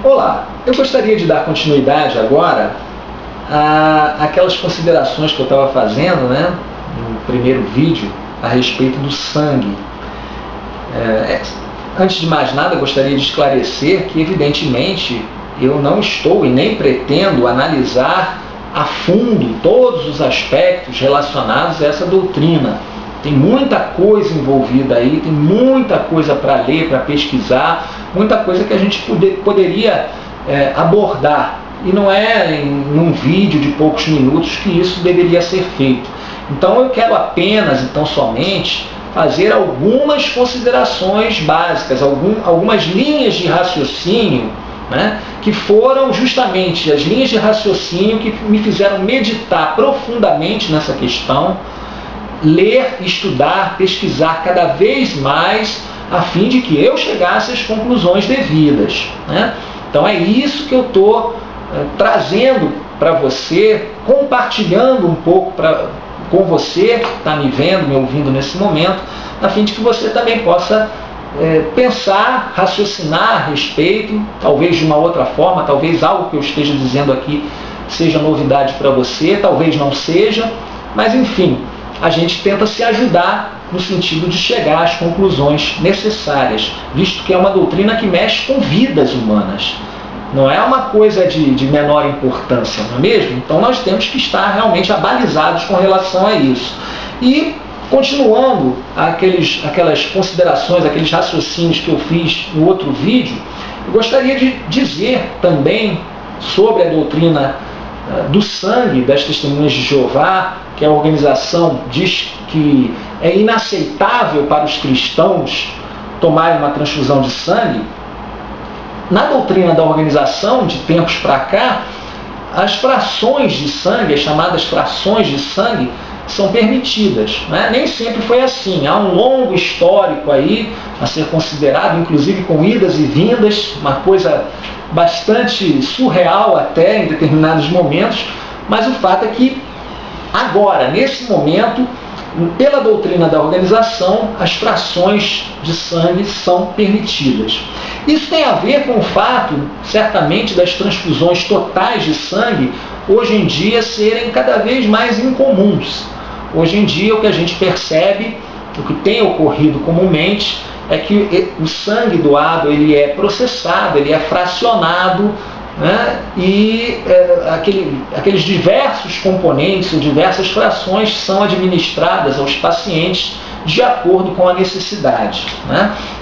Olá, eu gostaria de dar continuidade agora àquelas considerações que eu estava fazendo, no primeiro vídeo a respeito do sangue. Antes de mais nada, eu gostaria de esclarecer que, evidentemente, eu não estou e nem pretendo analisar a fundo todos os aspectos relacionados a essa doutrina. Tem muita coisa envolvida aí, tem muita coisa para ler, para pesquisar, muita coisa que a gente poderia abordar. E não é em um vídeo de poucos minutos que isso deveria ser feito. Então eu quero apenas, somente, fazer algumas considerações básicas, algumas linhas de raciocínio, que foram justamente as linhas de raciocínio que me fizeram meditar profundamente nessa questão, ler, estudar, pesquisar cada vez mais, a fim de que eu chegasse às conclusões devidas. Então é isso que eu estou trazendo para você, compartilhando um pouco com você que está me vendo, me ouvindo nesse momento, a fim de que você também possa pensar, raciocinar a respeito, talvez de uma outra forma, talvez algo que eu esteja dizendo aqui seja novidade para você, talvez não seja, mas enfim, a gente tenta se ajudar no sentido de chegar às conclusões necessárias, visto que é uma doutrina que mexe com vidas humanas. Não é uma coisa de menor importância, não é mesmo? Então nós temos que estar realmente abalizados com relação a isso. E, continuando aquelas considerações, aqueles raciocínios que eu fiz no outro vídeo, eu gostaria de dizer também sobre a doutrina do sangue das Testemunhas de Jeová, que a organização diz que é inaceitável para os cristãos tomarem uma transfusão de sangue. Na doutrina da organização, de tempos para cá, as frações de sangue, as chamadas frações de sangue, são permitidas. Nem sempre foi assim. Há um longo histórico aí a ser considerado, inclusive com idas e vindas, uma coisa bastante surreal até em determinados momentos, mas o fato é que agora, nesse momento, pela doutrina da organização, as frações de sangue são permitidas. Isso tem a ver com o fato, certamente, das transfusões totais de sangue hoje em dia serem cada vez mais incomuns. Hoje em dia, o que a gente percebe, o que tem ocorrido comumente, é que o sangue doado ele é processado, ele é fracionado, e aqueles diversos componentes ou diversas frações são administradas aos pacientes de acordo com a necessidade.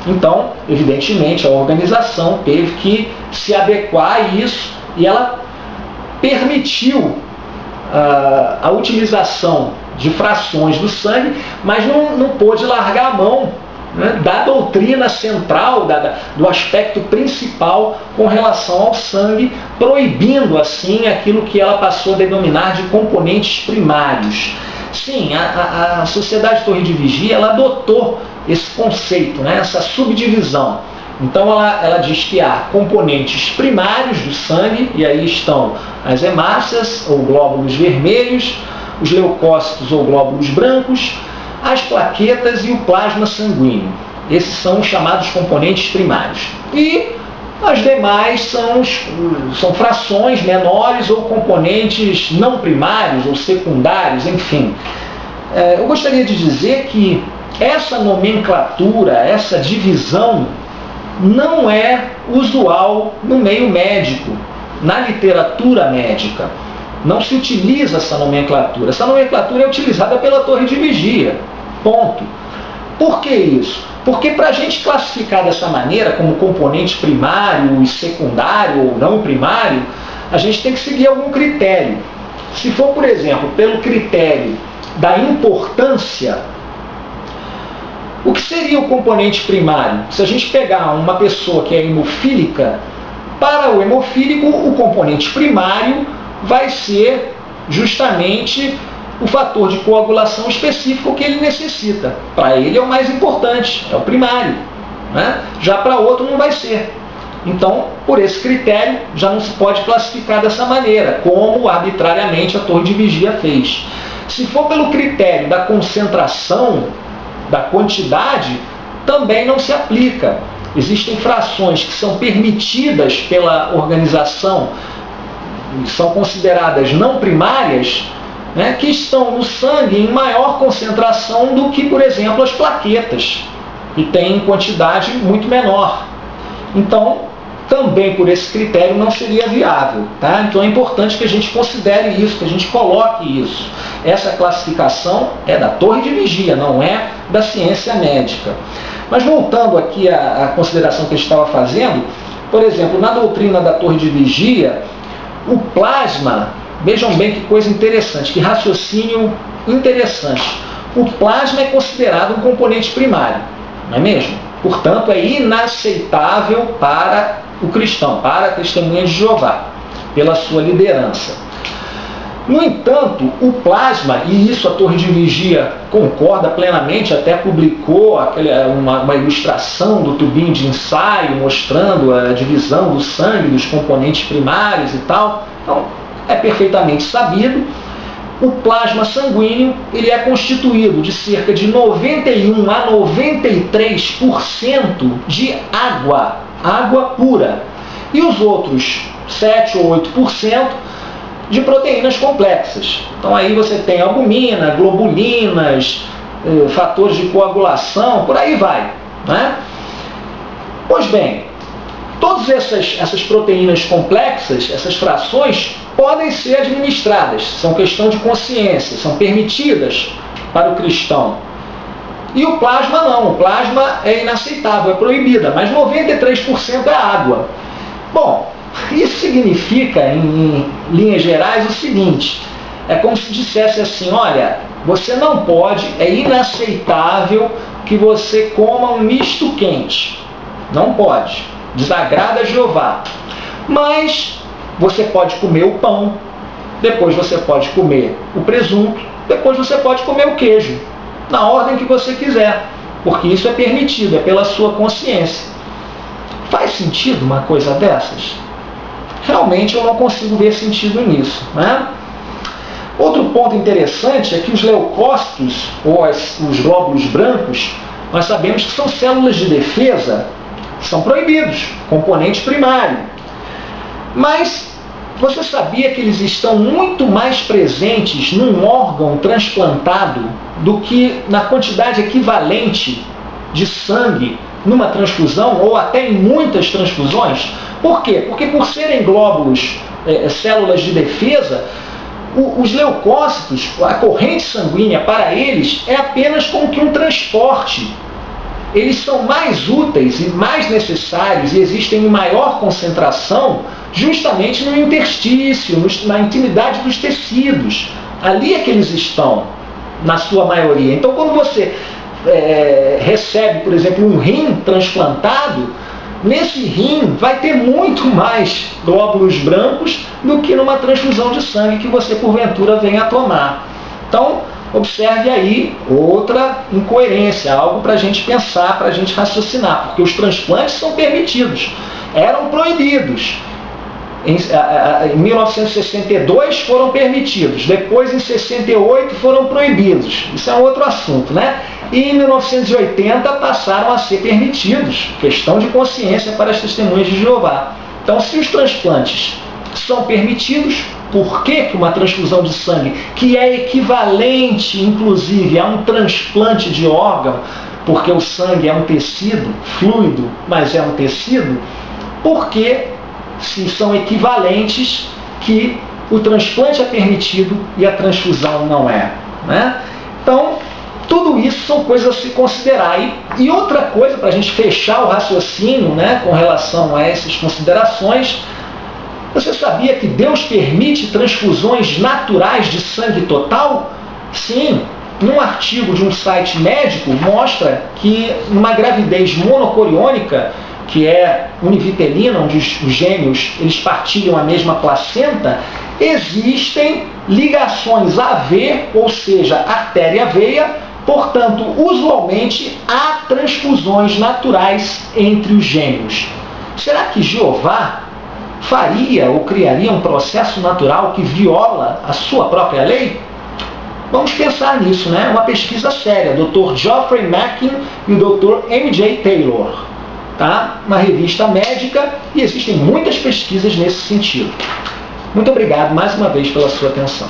Então, evidentemente, a organização teve que se adequar a isso e ela permitiu a utilização de frações do sangue, mas não pôde largar a mão da doutrina central, do aspecto principal com relação ao sangue, proibindo assim aquilo que ela passou a denominar de componentes primários. Sim, a Sociedade Torre de Vigia ela adotou esse conceito, essa subdivisão. Então ela diz que há componentes primários do sangue, e aí estão as hemácias ou glóbulos vermelhos, os leucócitos ou glóbulos brancos, as plaquetas e o plasma sanguíneo. Esses são os chamados componentes primários. E as demais são frações menores ou componentes não primários ou secundários, enfim. Eu gostaria de dizer que essa nomenclatura, essa divisão, não é usual no meio médico, na literatura médica. Não se utiliza essa nomenclatura. Essa nomenclatura é utilizada pela Torre de Vigia. Ponto. Por que isso? Porque para a gente classificar dessa maneira, como componente primário e secundário ou não primário, a gente tem que seguir algum critério. Se for, por exemplo, pelo critério da importância, o que seria o componente primário? Se a gente pegar uma pessoa que é hemofílica, para o hemofílico, o componente primário vai ser justamente o fator de coagulação específico que ele necessita. Para ele é o mais importante, é o primário. Já para outro não vai ser. Então, por esse critério, já não se pode classificar dessa maneira, como arbitrariamente a Torre de Vigia fez. Se for pelo critério da concentração, da quantidade, também não se aplica. existem frações que são permitidas pela organização, são consideradas não primárias, né, que estão no sangue em maior concentração do que, por exemplo, as plaquetas, que têm quantidade muito menor. Então, também por esse critério não seria viável. Tá? Então é importante que a gente considere isso, que a gente coloque isso. Essa classificação é da torre de vigia, não é da ciência médica. Mas voltando aqui à consideração que a gente estava fazendo, por exemplo, na doutrina da torre de vigia, o plasma, vejam bem que coisa interessante, que raciocínio interessante. O plasma é considerado um componente primário, não é mesmo? Portanto, é inaceitável para o cristão, para a Testemunha de Jeová, pela sua liderança. No entanto, o plasma, e isso a Torre de Vigia concorda plenamente, até publicou uma ilustração do tubinho de ensaio mostrando a divisão do sangue, dos componentes primários e tal. Então, é perfeitamente sabido. O plasma sanguíneo ele é constituído de cerca de 91 a 93% de água pura. E os outros 7 ou 8% de proteínas complexas. Então aí você tem albumina, globulinas, fatores de coagulação, por aí vai. Né? Pois bem, todas essas proteínas complexas, essas frações, podem ser administradas, são questão de consciência, são permitidas para o cristão. E o plasma não, o plasma é inaceitável, é proibida, mas 93% é água. Bom, isso significa, em linhas gerais, o seguinte, é como se dissesse assim, olha, você não pode, é inaceitável que você coma um misto quente, não pode, desagrada a Jeová, mas você pode comer o pão, depois você pode comer o presunto, depois você pode comer o queijo, na ordem que você quiser, porque isso é permitido, é pela sua consciência. Faz sentido uma coisa dessas? Realmente eu não consigo ver sentido nisso. Né? Outro ponto interessante é que os leucócitos, ou os glóbulos brancos, nós sabemos que são células de defesa, são proibidos, componente primário. Mas você sabia que eles estão muito mais presentes num órgão transplantado do que na quantidade equivalente de sangue numa transfusão ou até em muitas transfusões? Por quê? Porque por serem glóbulos, células de defesa, os leucócitos, a corrente sanguínea para eles é apenas como que um transporte. Eles são mais úteis e mais necessários e existem em maior concentração justamente no interstício, na intimidade dos tecidos. Ali é que eles estão, na sua maioria. Então, quando você recebe, por exemplo, um rim transplantado, nesse rim vai ter muito mais glóbulos brancos do que numa transfusão de sangue que você, porventura, venha a tomar. Então, observe aí outra incoerência, algo para a gente pensar, para a gente raciocinar, porque os transplantes são permitidos, eram proibidos. Em 1962 foram permitidos, depois em 68 foram proibidos. Isso é um outro assunto, né? E em 1980 passaram a ser permitidos, questão de consciência para as testemunhas de Jeová. Então, se os transplantes são permitidos, por que uma transfusão de sangue, que é equivalente, inclusive, a um transplante de órgão, porque o sangue é um tecido, fluido, mas é um tecido, porque se são equivalentes, que o transplante é permitido e a transfusão não é. Né? Então, tudo isso são coisas a se considerar. E outra coisa, para a gente fechar o raciocínio, né, com relação a essas considerações, você sabia que Deus permite transfusões naturais de sangue total? Sim. Num artigo de um site médico, mostra que numa gravidez monocoriônica, que é univitelina, onde os gêmeos eles partilham a mesma placenta, existem ligações AV, ou seja, artéria-veia, portanto, usualmente há transfusões naturais entre os gêmeos. Será que Jeová faria ou criaria um processo natural que viola a sua própria lei? Vamos pensar nisso, né? Uma pesquisa séria, Dr. Geoffrey Mackin e o Dr. M.J. Taylor. tá? Uma revista médica, e existem muitas pesquisas nesse sentido. Muito obrigado mais uma vez pela sua atenção.